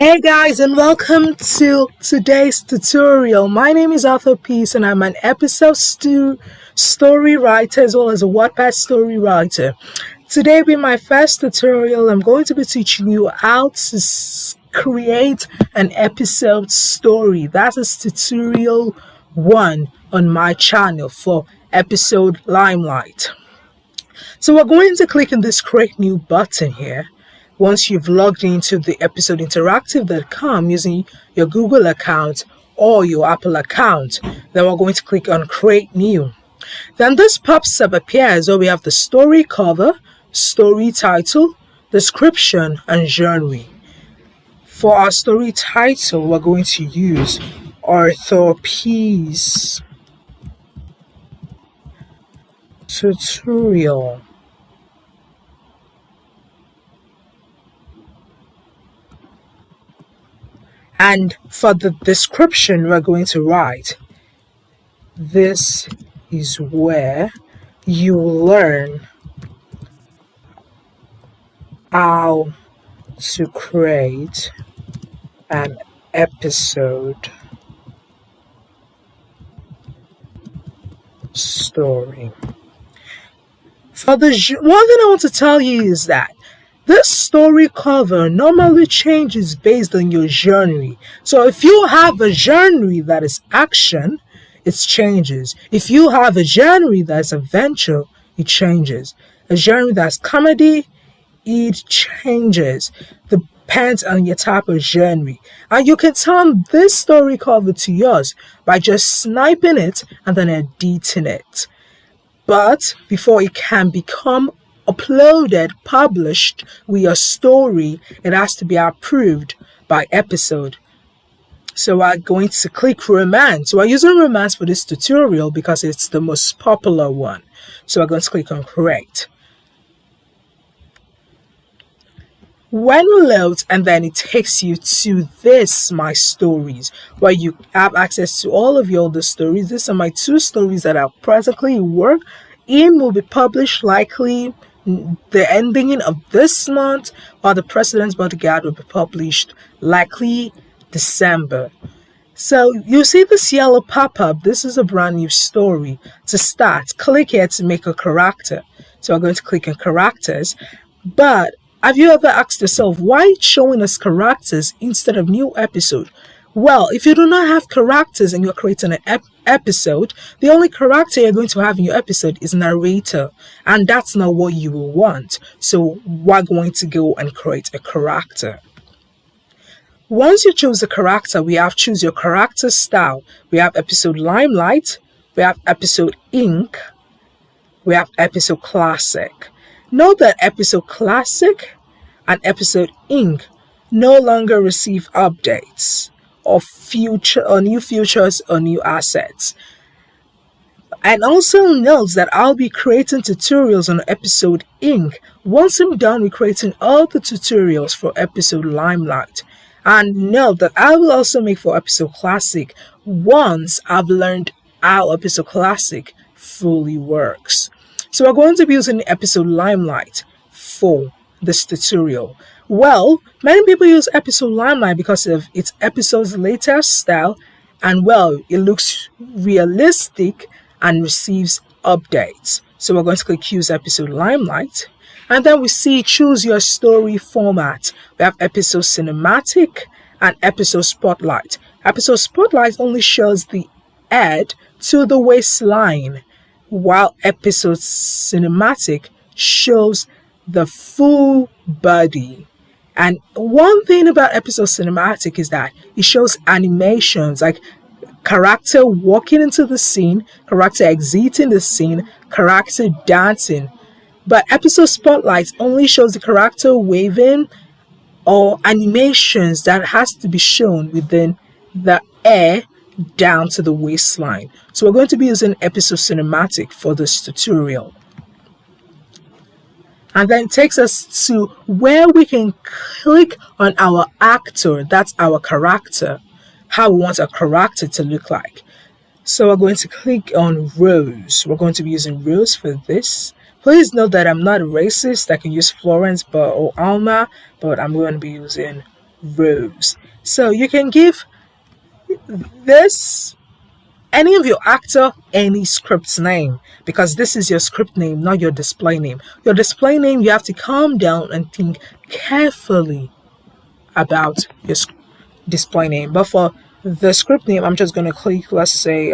Hey guys, and welcome to today's tutorial. My name is Arthur Peace, and I'm an episode story writer as well as a Wattpad story writer. Today, being my first tutorial, I'm going to be teaching you how to create an episode story. That is tutorial 1 on my channel for episode Limelight. So we're going to click on this create new button here. Once you've logged into the episodeinteractive.com using your Google account or your Apple account, then we're going to click on create new. Then this pops up appears where we have the story cover, story title, description, and genre. For our story title, we're going to use Arthur Peace tutorial. And for the description, we're going to write, this is where you learn how to create an episode story. For the one thing I want to tell you is that this story cover normally changes based on your genre. So if you have a genre that is action, it changes. If you have a genre that's adventure, it changes. A genre that's comedy, it changes. Depends on your type of genre. And you can turn this story cover to yours by just sniping it and then editing it. But before it can become uploaded, published with your story, it has to be approved by episode. So we're going to click romance. We're using romance for this tutorial because it's the most popular one. So we're going to click on create. When it loads, and then it takes you to this my stories where you have access to all of your other stories. These are my 2 stories that are presently work in, will be published likely the ending of this month, or the President's Bodyguard will be published likely December. So you see this yellow pop-up. This is a brand new story. To start, click here to make a character. So we're going to click on characters. But have you ever asked yourself why it's showing us characters instead of new episode? Well, if you do not have characters and you're creating an episode, the only character you're going to have in your episode is narrator, and that's not what you will want. So we're going to go and create a character. Once you choose the character, we have choose your character style. We have episode Limelight, we have episode Ink, we have episode Classic. Note that episode Classic and episode Ink no longer receive updates or new features or new assets. And also note that I'll be creating tutorials on episode Ink once I'm done with creating all the tutorials for episode Limelight. And note that I will also make for episode Classic once I've learned how episode Classic fully works. So we're going to be using episode Limelight for this tutorial. Well, many people use episode Limelight because of its episode's latest style, and well, it looks realistic and receives updates. So we're going to click use episode Limelight, and then we see choose your story format. We have episode cinematic and episode spotlight. Episode spotlight only shows the head to the waistline, while episode cinematic shows the full body. And one thing about episode cinematic is that it shows animations like character walking into the scene, character exiting the scene, character dancing. But episode spotlight only shows the character waving or animations that has to be shown within the air down to the waistline. So we're going to be using episode cinematic for this tutorial. And then it takes us to where we can click on our actor, that's our character, how we want our character to look like. So we're going to click on Rose. We're going to be using Rose for this. Please note that I'm not a racist. I can use Florence or Alma, but I'm going to be using Rose. So you can give this any of your actor any script name, because this is your script name, not your display name. Your display name, you have to calm down and think carefully about your display name. But for the script name, I'm just going to click, let's say,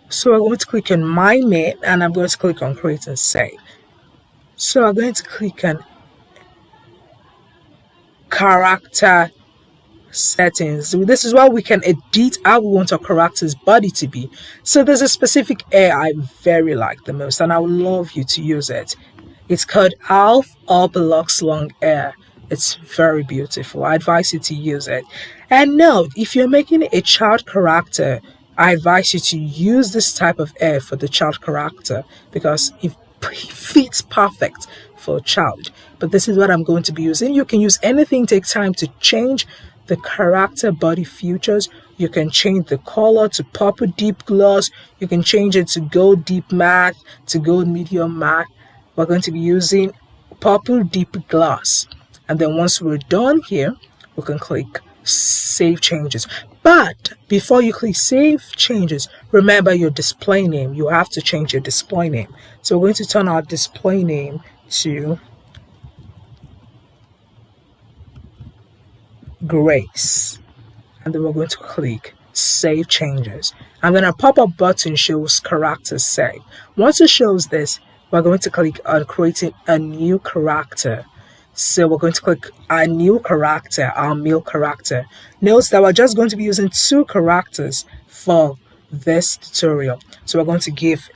so I'm going to click on my main and I'm going to click on create and save. So I'm going to click on character settings. So this is where we can edit how we want our character's body to be. So there's a specific hair I very like the most and I would love you to use it. It's called half up locks long hair. It's very beautiful. I advise you to use it. And note, if you're making a child character, I advise you to use this type of hair for the child character because it fits perfect for a child. But this is what I'm going to be using. You can use anything, take time to change the character body features. You can change the color to purple deep gloss. You can change it to gold deep matte, to gold medium matte. We're going to be using purple deep gloss. And then once we're done here, we can click save changes. But before you click save changes, remember your display name. You have to change your display name. So we're going to turn our display name to Grace. And then we're going to click save changes. And then a pop-up button shows character save. Once it shows this, we're going to click on creating a new character. So we're going to click our new character, our male character. Note that we're just going to be using 2 characters for this tutorial. So we're going to give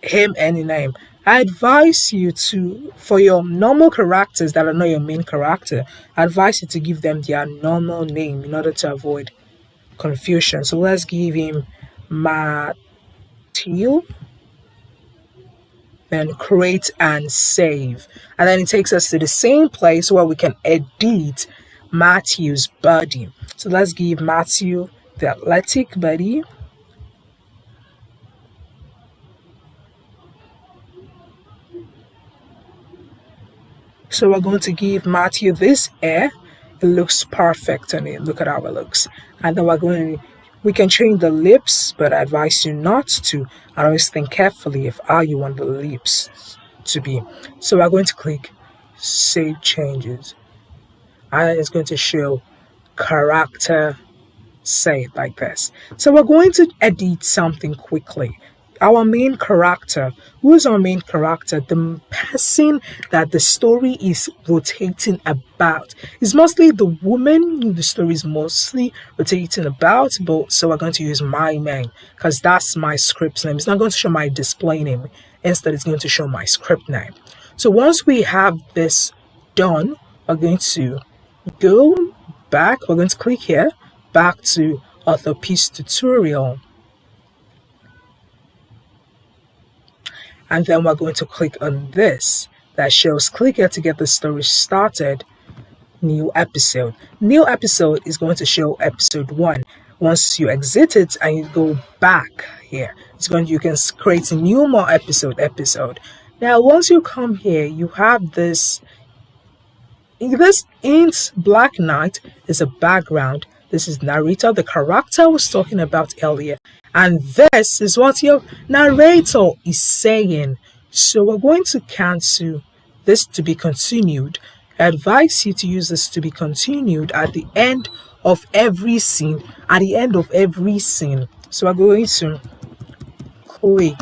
him any name. I advise you to, for your normal characters that are not your main character, I advise you to give them their normal name in order to avoid confusion. So let's give him Matthew. Then create and save. And then it takes us to the same place where we can edit Matthew's body. So let's give Matthew the athletic body. So we're going to give Matthew this hair. It looks perfect on it. Look at how it looks. And then we can change the lips, but I advise you not to. I always think carefully of how you want the lips to be. So we're going to click save changes. And it's going to show character save like this. So we're going to edit something quickly. Our main character, who is our main character? The person that the story is rotating about. It's mostly the woman who the story is mostly rotating about, but so we're going to use my main because that's my script name. It's not going to show my display name. Instead, it's going to show my script name. So once we have this done, we're going to go back. We're going to click here, back to author piece tutorial. And then we're going to click on this that shows click here to get the story started. New episode. New episode is going to show episode 1. Once you exit it and you go back here, you can create a new more episode. Now once you come here, you have this int Black Knight is a background. This is narrator, the character I was talking about earlier. And this is what your narrator is saying. So we're going to cancel this to be continued. I advise you to use this to be continued at the end of every scene. So we're going to click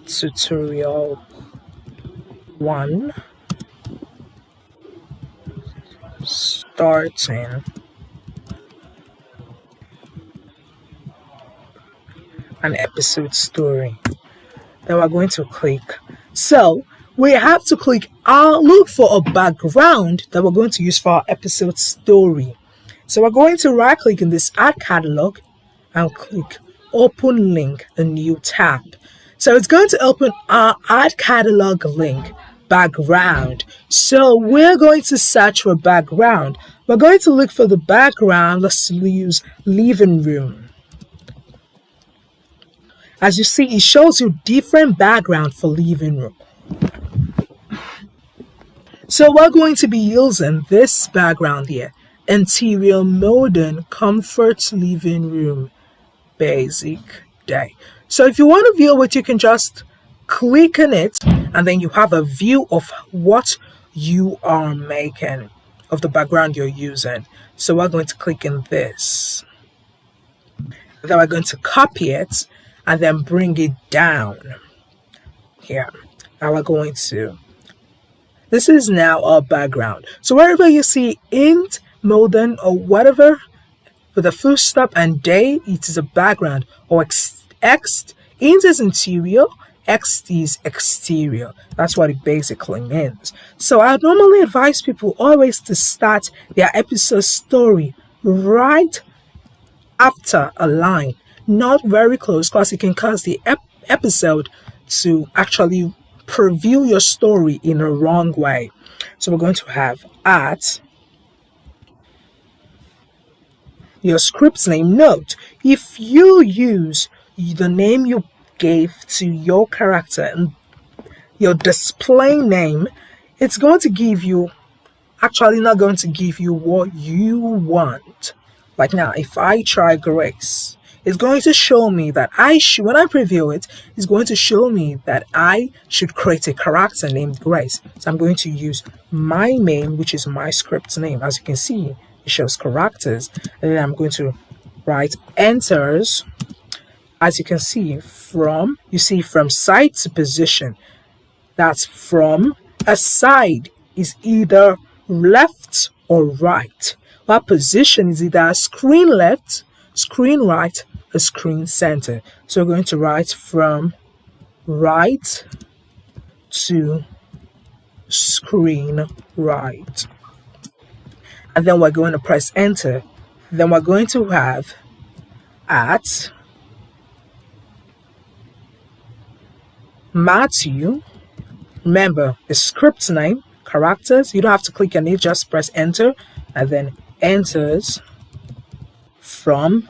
tutorial 1 starting an episode story. Then we're going to click. So we have to click look for a background that we're going to use for our episode story. So we're going to right click in this add catalog and click open link, a new tab. So it's going to open our add catalog link. background. So we're going to search for background. We're going to look for the background. Let's use living room. As you see, it shows you different background for living room. So we're going to be using this background here. Interior modern comfort living room basic day. So if you want to view it, you can just click on it and then you have a view of what you are making, of the background you're using. So we're going to click on this. Then we're going to copy it and then bring it down here. Now we're going to, this is now our background. So wherever you see int, modern, or whatever, with a full stop and day, it is a background, or X, int is interior, X is exterior. That's what it basically means. So I normally advise people always to start their episode story right after a line, not very close, because it can cause the episode to actually preview your story in a wrong way. So we're going to have at your script's name. Note, if you use the name you gave to your character and your display name, it's going to give you, actually not going to give you what you want. Like now, if I try Grace, it's going to show me that when I preview it, it's going to show me that I should create a character named Grace. So I'm going to use my name, which is my script's name. As you can see, it shows characters. And then I'm going to write enters. As you can see, from side to position. That's from. A side is either left or right. While position is either screen left, screen right, or screen center. So we're going to write from right to screen right. And then we're going to press enter. Then we're going to have at Matthew. Remember the script name, characters. You don't have to click on it, just press enter and then enters from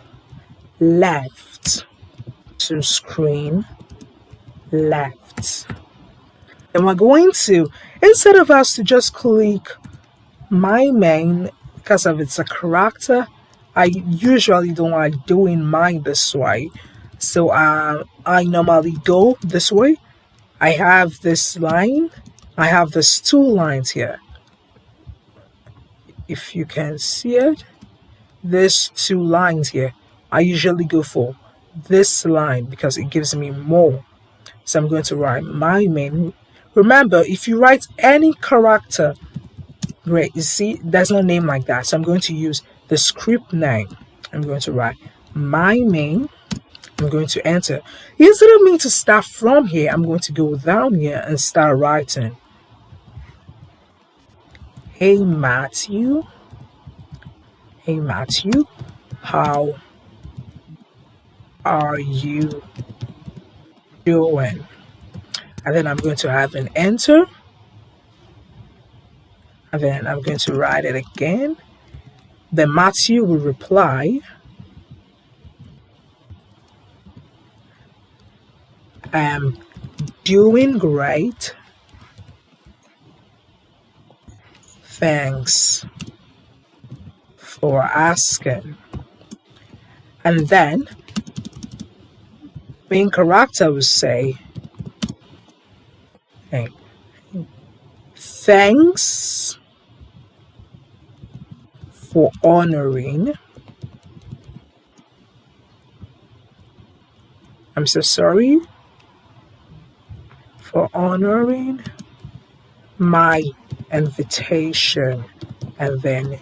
left to screen left. And we're going to, instead of us to just click my main, because of it's a character, I usually don't like doing mine this way. So I normally go this way. I have this line. I have these two lines here. If you can see it, these two lines here. I usually go for this line because it gives me more. So I'm going to write my main. Remember, if you write any character, great, you see, there's no name like that. So I'm going to use the script name. I'm going to write my main. I'm going to enter. Instead of me to start from here, I'm going to go down here and start writing. Hey Matthew. Hey Matthew. How are you doing? And then I'm going to have an enter. And then I'm going to write it again. Then Matthew will reply. I'm doing great. Thanks for asking. And then main character will say, hey, thanks for honoring. I'm so sorry for honoring my invitation. And then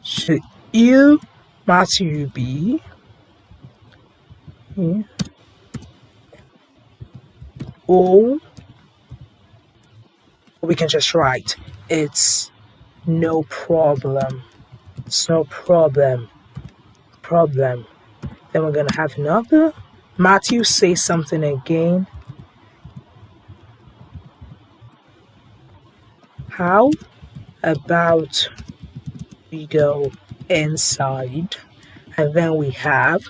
should you, Matthew, be or we can just write it's no problem. It's no problem. Then we're gonna have another. Matthew say something again. How about we go inside, and then we have,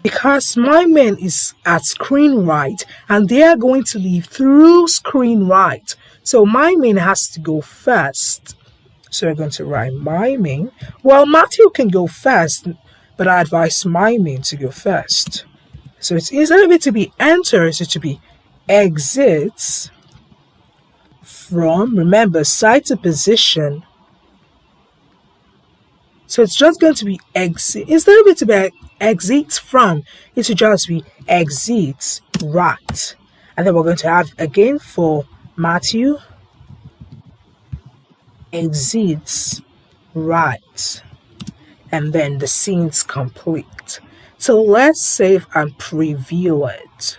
because my man is at screen right and they are going to leave through screen right, so my man has to go first. So we're going to write my main. Well, Matthew can go first, but I advise my main to go first. So it's, instead of it to be enters, it to be exits from, remember, site to position. So it's just going to be exit. Instead of it to be exits from, it should just be exits right. And then we're going to have again for Matthew, exits right. And then the scene's complete. So let's save and preview it.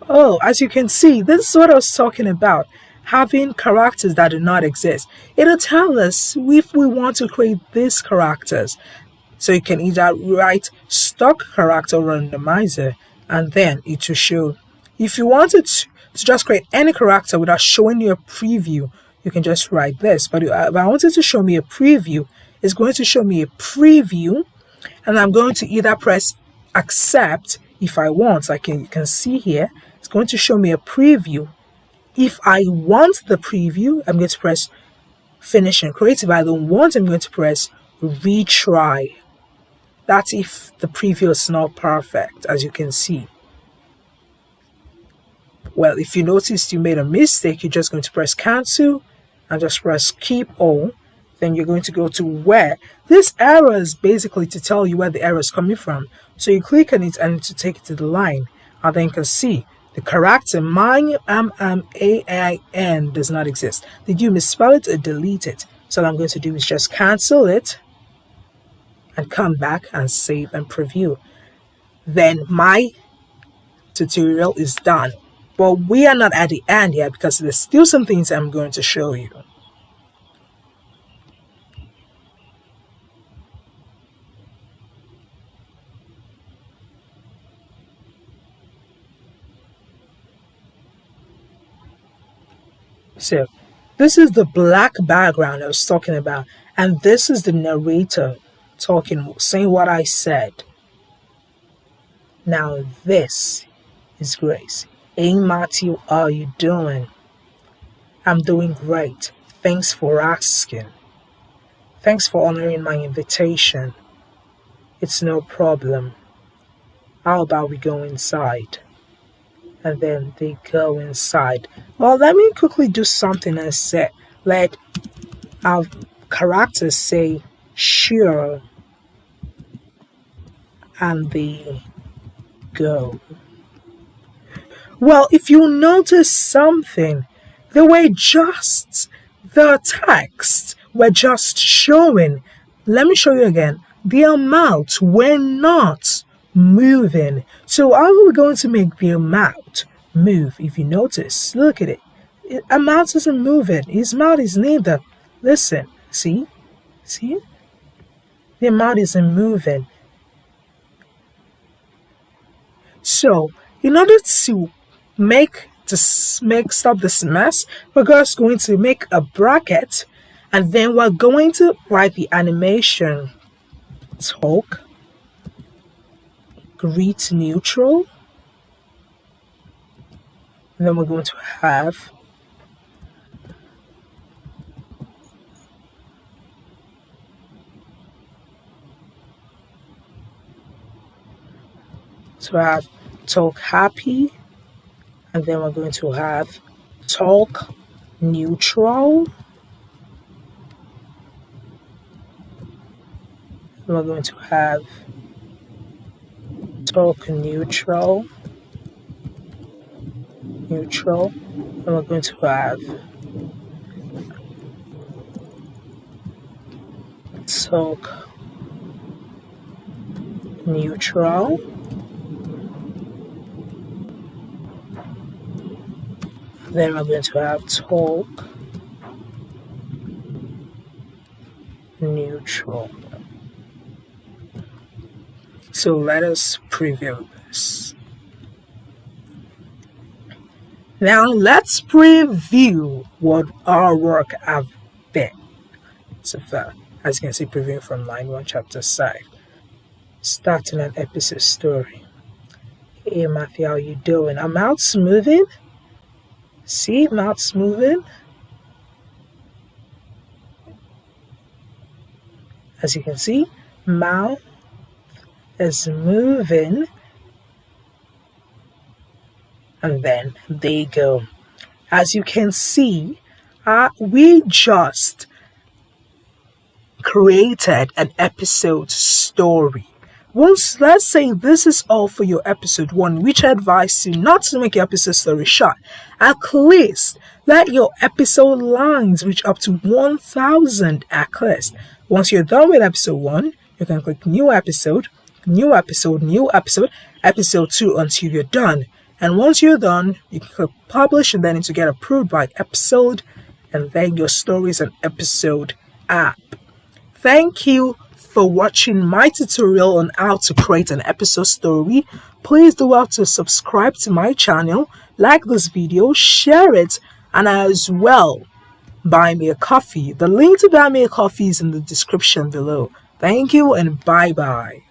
Oh, as you can see, this is what I was talking about. Having characters that do not exist. It'll tell us if we want to create these characters. So you can either write stock character randomizer, and then it will show. If you wanted to just create any character without showing you a preview, you can just write this. But if I wanted to show me a preview, it's going to show me a preview, and I'm going to either press accept if I want. Like you can see here, it's going to show me a preview. If I want the preview, I'm going to press finish and create. If I don't want, I'm going to press retry. That's if the preview is not perfect, as you can see. Well, if you noticed you made a mistake, you're just going to press cancel and just press keep all. Then you're going to go to where. This arrow is basically to tell you where the error is coming from. So you click on it and to take it to the line. And then you can see the character MAIN does not exist. Did you misspell it or delete it? So what I'm going to do is just cancel it and come back and save and preview. Then my tutorial is done. But we are not at the end yet because there's still some things I'm going to show you. So this is the black background I was talking about, and this is the narrator talking, saying what I said. Now this is Grace. Hey Matthew, how are you doing? I'm doing great. Thanks for asking. Thanks for honoring my invitation. It's no problem. How about we go inside? And then they go inside. Well, let me quickly do something and say, let our characters say sure, and they go. Well, if you notice something, the text were just showing. Let me show you again. Their mouths were not moving. So how are we going to make their mouth move? If you notice, look at it. A mouth isn't moving. His mouth is neither. Listen, see? Their mouth isn't moving. So, in order to stop this mess, we're just going to make a bracket, and then we're going to write the animation talk greet neutral, and then we're going to have talk happy, and then we're going to have talk neutral, and we're going to have talk neutral, and we're going to have talk neutral, then we're going to have talk neutral. So let us preview this. works. Now let's preview what our work have been so far. As you can see, previewing from line 1, chapter 5. Starting an episode story. Hey Matthew, how you doing? Are mouths moving? See, mouths moving? As you can see, mouth is moving. And then they go. As you can see, we just created an episode story. Once, let's say this is all for your episode 1, which I advise you not to make your episode story short. At least let your episode lines reach up to 1,000 at least. Once you're done with episode 1, you can click new episode, episode 2 until you're done. And once you're done, you can click publish and then to get approved by episode, and then your story is an episode app. Thank you for watching my tutorial on how to create an episode story. Please do well to subscribe to my channel, like this video, share it, and as well, buy me a coffee. The link to buy me a coffee is in the description below. Thank you and bye-bye.